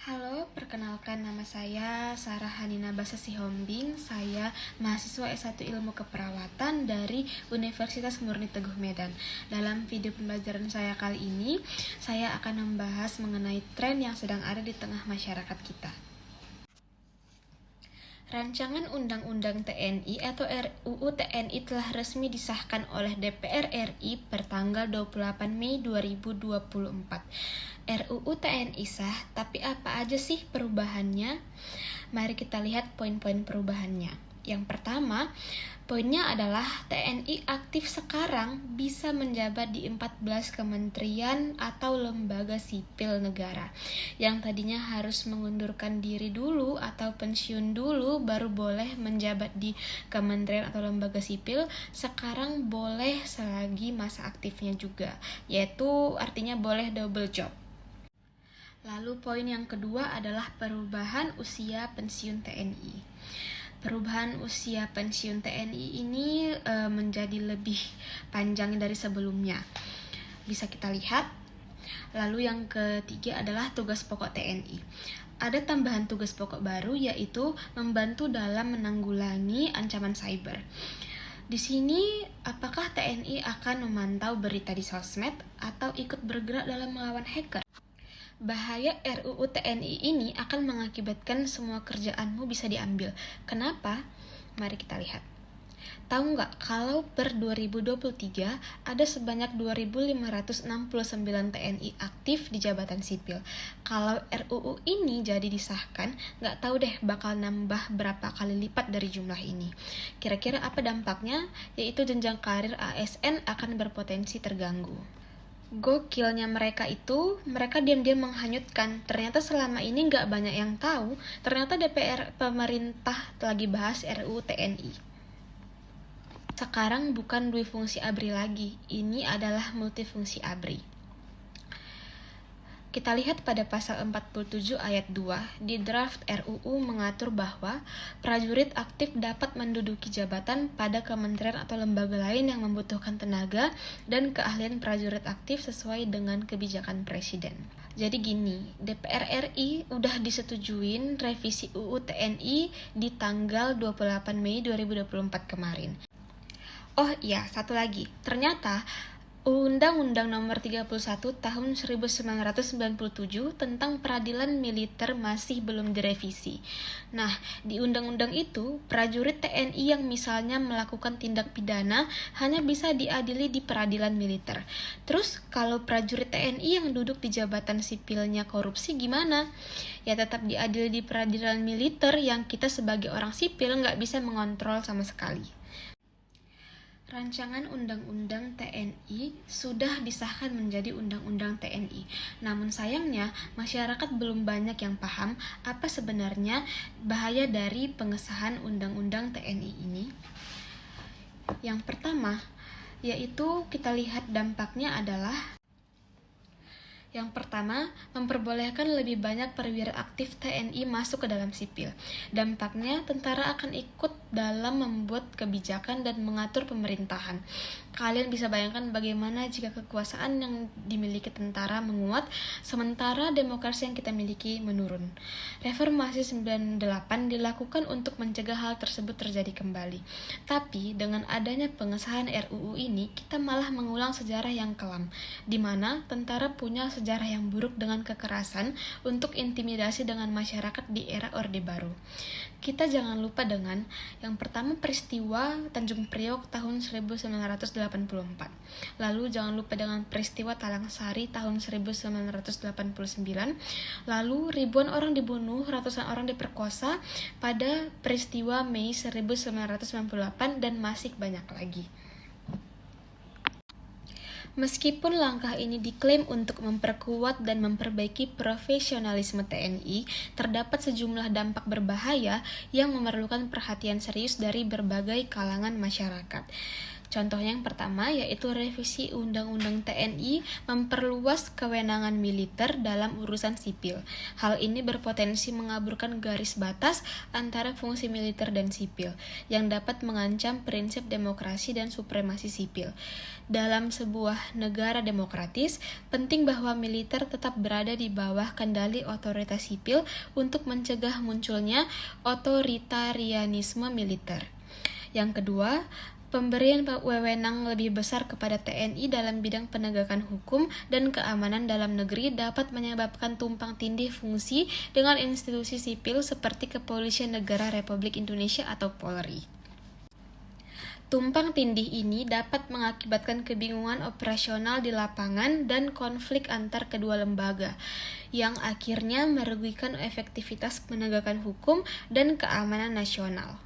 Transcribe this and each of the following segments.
Halo, perkenalkan nama saya Sarah Hanina Basa Sihombing. Saya mahasiswa S1 Ilmu Keperawatan dari Universitas Murni Teguh Medan. Dalam video pembelajaran saya kali ini, saya akan membahas mengenai tren yang sedang ada di tengah masyarakat kita. Rancangan Undang-Undang TNI atau RUU TNI telah resmi disahkan oleh DPR RI per tanggal 28 Mei 2024. RUU TNI sah, tapi apa aja sih perubahannya? Mari kita lihat poin-poin perubahannya. Yang pertama, poinnya adalah TNI aktif sekarang bisa menjabat di 14 kementerian atau lembaga sipil negara. Yang tadinya harus mengundurkan diri dulu atau pensiun dulu baru boleh menjabat di kementerian atau lembaga sipil, sekarang boleh selagi masa aktifnya juga, yaitu artinya boleh double job. Lalu poin yang kedua adalah perubahan usia pensiun TNI. Perubahan usia pensiun TNI ini menjadi lebih panjang dari sebelumnya. Bisa kita lihat. Lalu yang ketiga adalah tugas pokok TNI. Ada tambahan tugas pokok baru, yaitu membantu dalam menanggulangi ancaman cyber. Di sini, apakah TNI akan memantau berita di sosmed atau ikut bergerak dalam melawan hacker? Bahaya RUU TNI ini akan mengakibatkan semua kerjaanmu bisa diambil. Kenapa? Mari kita lihat. Tahu nggak kalau per 2023 ada sebanyak 2.569 TNI aktif di jabatan sipil. Kalau RUU ini jadi disahkan, nggak tahu deh bakal nambah berapa kali lipat dari jumlah ini. Kira-kira apa dampaknya? Yaitu jenjang karir ASN akan berpotensi terganggu. Gokilnya mereka diam-diam menghanyutkan. Ternyata selama ini nggak banyak yang tahu, ternyata DPR pemerintah lagi bahas RUU TNI. Sekarang bukan duifungsi ABRI lagi, ini adalah multifungsi ABRI. Kita lihat pada pasal 47 ayat 2, di draft RUU mengatur bahwa prajurit aktif dapat menduduki jabatan pada kementerian atau lembaga lain yang membutuhkan tenaga dan keahlian prajurit aktif sesuai dengan kebijakan presiden. Jadi gini, DPR RI udah disetujuin revisi UU TNI di tanggal 28 Mei 2024 kemarin. Oh iya, satu lagi, ternyata Undang-Undang Nomor 31 Tahun 1997 tentang peradilan militer masih belum direvisi. Nah, di undang-undang itu, prajurit TNI yang misalnya melakukan tindak pidana hanya bisa diadili di peradilan militer. Terus, kalau prajurit TNI yang duduk di jabatan sipilnya korupsi gimana? Ya tetap diadili di peradilan militer yang kita sebagai orang sipil nggak bisa mengontrol sama sekali. Rancangan Undang-Undang TNI sudah disahkan menjadi Undang-Undang TNI. Namun sayangnya, masyarakat belum banyak yang paham apa sebenarnya bahaya dari pengesahan Undang-Undang TNI ini. Yang pertama, yaitu kita lihat dampaknya adalah memperbolehkan lebih banyak perwira aktif TNI masuk ke dalam sipil. Dampaknya, tentara akan ikut dalam membuat kebijakan dan mengatur pemerintahan. Kalian bisa bayangkan bagaimana jika kekuasaan yang dimiliki tentara menguat, sementara demokrasi yang kita miliki menurun. Reformasi 98 dilakukan untuk mencegah hal tersebut terjadi kembali. Tapi, dengan adanya pengesahan RUU ini, kita malah mengulang sejarah yang kelam, di mana tentara punya sejarah yang buruk dengan kekerasan untuk intimidasi dengan masyarakat di era Orde Baru. Kita jangan lupa dengan yang pertama peristiwa Tanjung Priok tahun 1984. Lalu jangan lupa dengan peristiwa Talang Sari tahun 1989. Lalu ribuan orang dibunuh, ratusan orang diperkosa pada peristiwa Mei 1998 dan masih banyak lagi. Meskipun langkah ini diklaim untuk memperkuat dan memperbaiki profesionalisme TNI, terdapat sejumlah dampak berbahaya yang memerlukan perhatian serius dari berbagai kalangan masyarakat. Contohnya yang pertama yaitu revisi Undang-Undang TNI memperluas kewenangan militer dalam urusan sipil. Hal ini berpotensi mengaburkan garis batas antara fungsi militer dan sipil, yang dapat mengancam prinsip demokrasi dan supremasi sipil. Dalam sebuah negara demokratis, penting bahwa militer tetap berada di bawah kendali otoritas sipil untuk mencegah munculnya otoritarianisme militer. Yang kedua, pemberian wewenang lebih besar kepada TNI dalam bidang penegakan hukum dan keamanan dalam negeri dapat menyebabkan tumpang tindih fungsi dengan institusi sipil seperti Kepolisian Negara Republik Indonesia atau Polri. Tumpang tindih ini dapat mengakibatkan kebingungan operasional di lapangan dan konflik antar kedua lembaga, yang akhirnya merugikan efektivitas penegakan hukum dan keamanan nasional.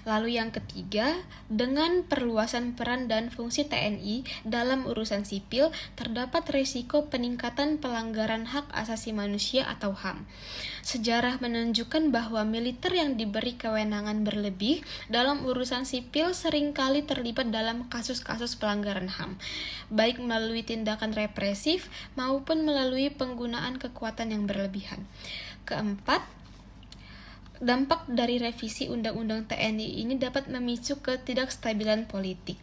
Lalu yang ketiga, dengan perluasan peran dan fungsi TNI dalam urusan sipil, terdapat risiko peningkatan pelanggaran hak asasi manusia atau HAM. Sejarah menunjukkan bahwa militer yang diberi kewenangan berlebih dalam urusan sipil seringkali terlibat dalam kasus-kasus pelanggaran HAM, baik melalui tindakan represif maupun melalui penggunaan kekuatan yang berlebihan. Keempat, dampak dari revisi Undang-Undang TNI ini dapat memicu ketidakstabilan politik.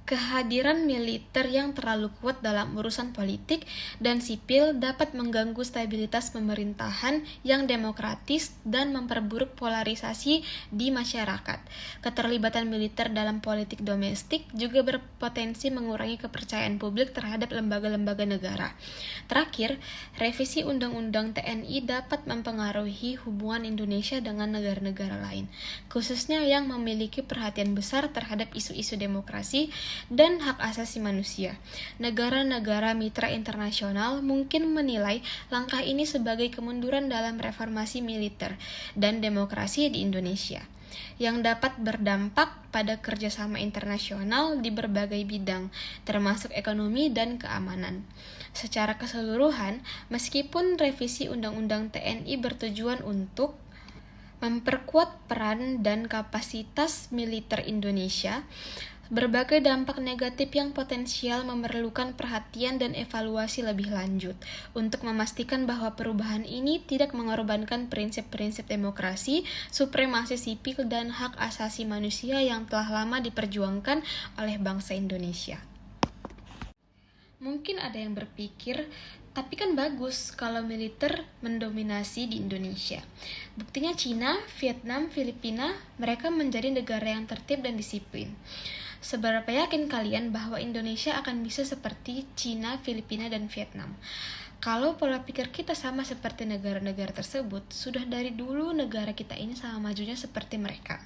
Kehadiran militer yang terlalu kuat dalam urusan politik dan sipil dapat mengganggu stabilitas pemerintahan yang demokratis dan memperburuk polarisasi di masyarakat. Keterlibatan militer dalam politik domestik juga berpotensi mengurangi kepercayaan publik terhadap lembaga-lembaga negara. Terakhir, revisi Undang-Undang TNI dapat mempengaruhi hubungan Indonesia dengan negara-negara lain, khususnya yang memiliki perhatian besar terhadap isu-isu demokrasi dan hak asasi manusia. Negara-negara mitra internasional mungkin menilai langkah ini sebagai kemunduran dalam reformasi militer dan demokrasi di Indonesia, yang dapat berdampak pada kerjasama internasional di berbagai bidang, termasuk ekonomi dan keamanan. Secara keseluruhan, meskipun revisi Undang-Undang TNI bertujuan untuk memperkuat peran dan kapasitas militer Indonesia, berbagai dampak negatif yang potensial memerlukan perhatian dan evaluasi lebih lanjut untuk memastikan bahwa perubahan ini tidak mengorbankan prinsip-prinsip demokrasi, supremasi sipil, dan hak asasi manusia yang telah lama diperjuangkan oleh bangsa Indonesia. Mungkin ada yang berpikir, tapi kan bagus kalau militer mendominasi di Indonesia. Buktinya Cina, Vietnam, Filipina, mereka menjadi negara yang tertib dan disiplin. Seberapa yakin kalian bahwa Indonesia akan bisa seperti Cina, Filipina, dan Vietnam? Kalau pola pikir kita sama seperti negara-negara tersebut, sudah dari dulu negara kita ini sama majunya seperti mereka.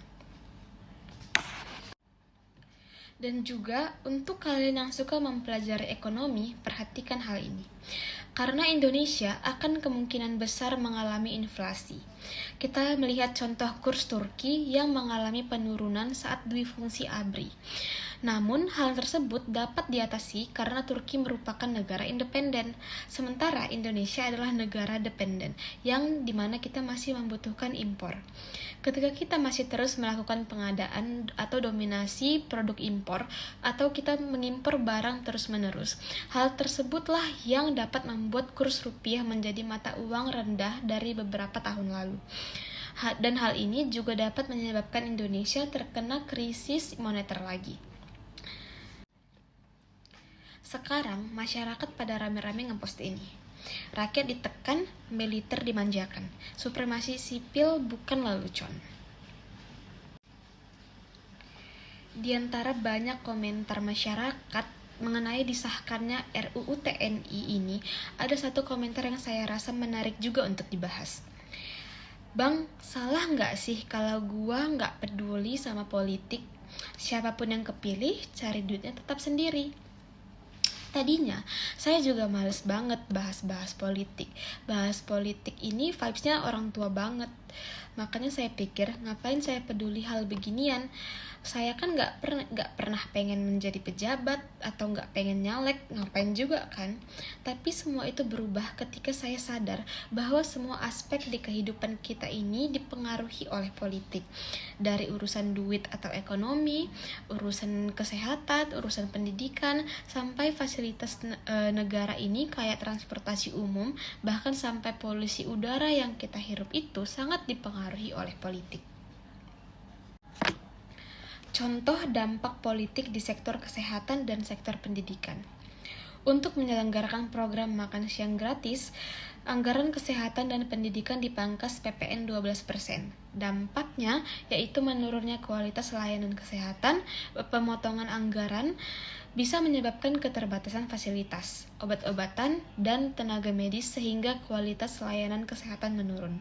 Dan juga untuk kalian yang suka mempelajari ekonomi, perhatikan hal ini. Karena Indonesia akan kemungkinan besar mengalami inflasi. Kita melihat contoh kurs Turki yang mengalami penurunan saat duifungsi ABRI. Namun, hal tersebut dapat diatasi karena Turki merupakan negara independen, sementara Indonesia adalah negara dependen, yang dimana kita masih membutuhkan impor. Ketika kita masih terus melakukan pengadaan atau dominasi produk impor, atau kita mengimpor barang terus-menerus, hal tersebutlah yang dapat membuat kurs rupiah menjadi mata uang rendah dari beberapa tahun lalu. Dan hal ini juga dapat menyebabkan Indonesia terkena krisis moneter lagi. Sekarang, masyarakat pada rame-rame ngepost ini. Rakyat ditekan, militer dimanjakan. Supremasi sipil bukan lelucon. Di antara banyak komentar masyarakat mengenai disahkannya RUU TNI ini, ada satu komentar yang saya rasa menarik juga untuk dibahas. Bang, salah nggak sih kalau gua nggak peduli sama politik? Siapapun yang kepilih, cari duitnya tetap sendiri. Tadinya, saya juga males banget bahas-bahas politik. Bahas politik ini vibes-nya orang tua banget. Makanya saya pikir, ngapain saya peduli hal beginian? Saya kan nggak pernah pengen menjadi pejabat atau nggak pengen nyalek, ngapain juga kan. Tapi semua itu berubah ketika saya sadar bahwa semua aspek di kehidupan kita ini dipengaruhi oleh politik. Dari urusan duit atau ekonomi, urusan kesehatan, urusan pendidikan, sampai fasilitas negara ini kayak transportasi umum, bahkan sampai polusi udara yang kita hirup itu sangat dipengaruhi oleh politik. Contoh dampak politik di sektor kesehatan dan sektor pendidikan. Untuk menyelenggarakan program makan siang gratis, anggaran kesehatan dan pendidikan dipangkas PPN 12%. Dampaknya yaitu menurunnya kualitas layanan kesehatan, pemotongan anggaran, bisa menyebabkan keterbatasan fasilitas, obat-obatan, dan tenaga medis sehingga kualitas layanan kesehatan menurun.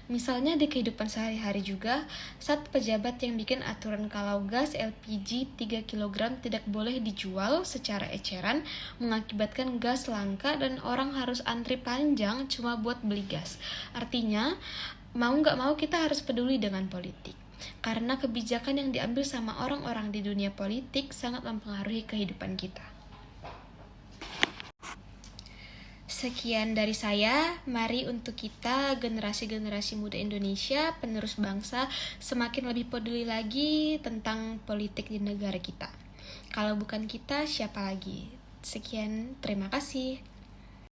Misalnya di kehidupan sehari-hari juga, saat pejabat yang bikin aturan kalau gas LPG 3 kg tidak boleh dijual secara eceran, mengakibatkan gas langka dan orang harus antri panjang cuma buat beli gas. Artinya, mau nggak mau kita harus peduli dengan politik. Karena kebijakan yang diambil sama orang-orang di dunia politik sangat mempengaruhi kehidupan kita. Sekian dari saya, mari untuk kita generasi-generasi muda Indonesia, penerus bangsa, semakin lebih peduli lagi tentang politik di negara kita. Kalau bukan kita, siapa lagi? Sekian, terima kasih.